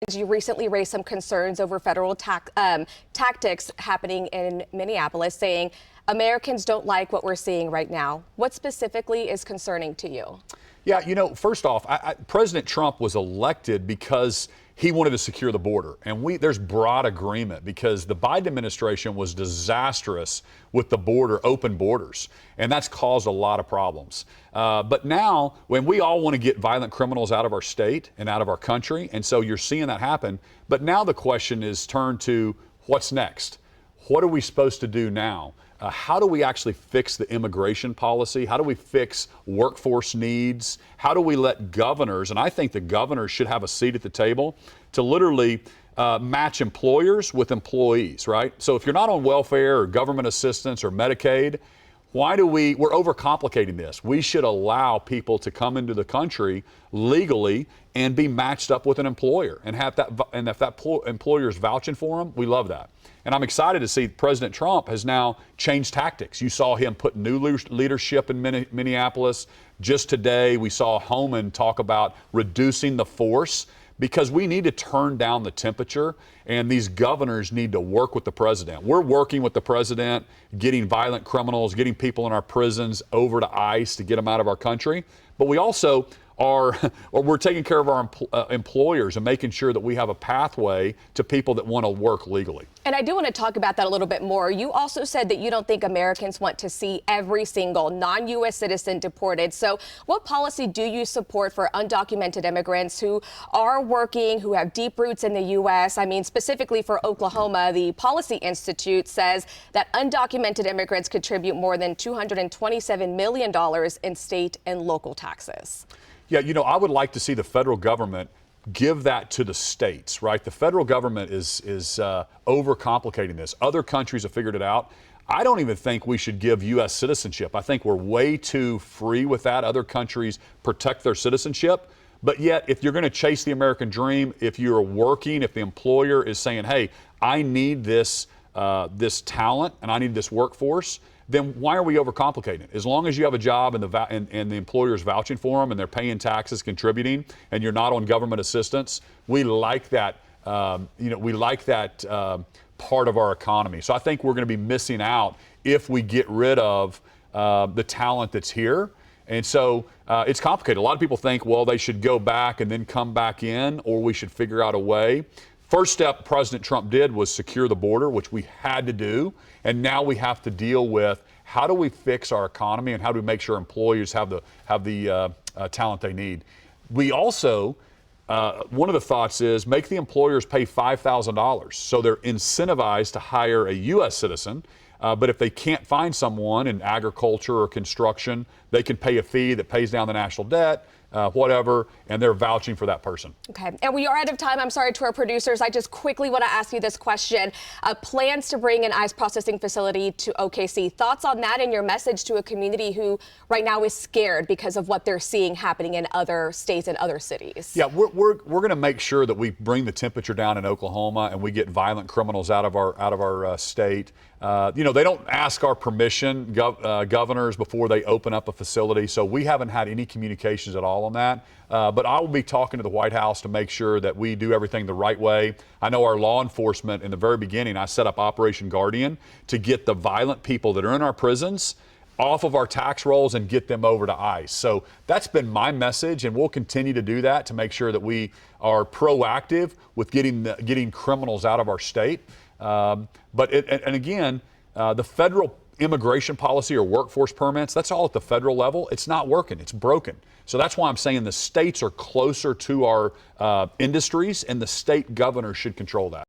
You recently raised some concerns over federal tactics happening in Minneapolis, saying Americans don't like what we're seeing right now. What specifically is concerning to you? Yeah, first off, President Trump was elected because he wanted to secure the border. And there's broad agreement because the Biden administration was disastrous with the border, open borders. And that's caused a lot of problems. But now, when we all want to get violent criminals out of our state and out of our country, and so you're seeing that happen. But now the question is turned to what's next? What are we supposed to do now? How do we actually fix the immigration policy? How do we fix workforce needs? How do we let governors, and I think the governors should have a seat at the table to literally match employers with employees, right? So if you're not on welfare or government assistance or Medicaid, we're overcomplicating this. We should allow people to come into the country legally and be matched up with an employer and have that, and if that employer is vouching for them, we love that. And I'm excited to see President Trump has now changed tactics. You saw him put new leadership in Minneapolis. Just today, we saw Homan talk about reducing the force because we need to turn down the temperature, and these governors need to work with the president. We're working with the president, getting violent criminals, getting people in our prisons over to ICE to get them out of our country. But we also we're taking care of our employers and making sure that we have a pathway to people that want to work legally. And I do want to talk about that a little bit more. You also said that you don't think Americans want to see every single non-U.S. citizen deported. So what policy do you support for undocumented immigrants who are working, who have deep roots in the U.S.? I mean, specifically for Oklahoma, the Policy Institute says that undocumented immigrants contribute more than $227 million in state and local taxes. Yeah, I would like to see the federal government give that to the states, right? The federal government is overcomplicating this. Other countries have figured it out. I don't even think we should give U.S. citizenship. I think we're way too free with that. Other countries protect their citizenship. But yet, if you're going to chase the American dream, if you're working, if the employer is saying, hey, I need this talent and I need this workforce, then why are we overcomplicating it? As long as you have a job and the employer is vouching for them and they're paying taxes, contributing, and you're not on government assistance, we like that. We like that part of our economy. So I think we're going to be missing out if we get rid of the talent that's here. And so it's complicated. A lot of people think, well, they should go back and then come back in, or we should figure out a way. First step President Trump did was secure the border, which we had to do. And now we have to deal with how do we fix our economy and how do we make sure employers have the talent they need. We also, one of the thoughts is make the employers pay $5,000 so they're incentivized to hire a U.S. citizen. But if they can't find someone in agriculture or construction, they can pay a fee that pays down the national debt, whatever, and they're vouching for that person. Okay, and we are out of time. I'm sorry to our producers. I just quickly want to ask you this question. Plans to bring an ICE processing facility to OKC. Thoughts on that and your message to a community who right now is scared because of what they're seeing happening in other states and other cities? Yeah, we're going to make sure that we bring the temperature down in Oklahoma and we get violent criminals out of our state. They don't ask our permission, governors, before they open up a facility. So we haven't had any communications at all on that. But I will be talking to the White House to make sure that we do everything the right way. I know our law enforcement, in the very beginning, I set up Operation Guardian to get the violent people that are in our prisons off of our tax rolls and get them over to ICE. So that's been my message, and we'll continue to do that to make sure that we are proactive with getting criminals out of our state. But again, the federal immigration policy or workforce permits, that's all at the federal level. It's not working. It's broken. So that's why I'm saying the states are closer to our industries, and the state governors should control that.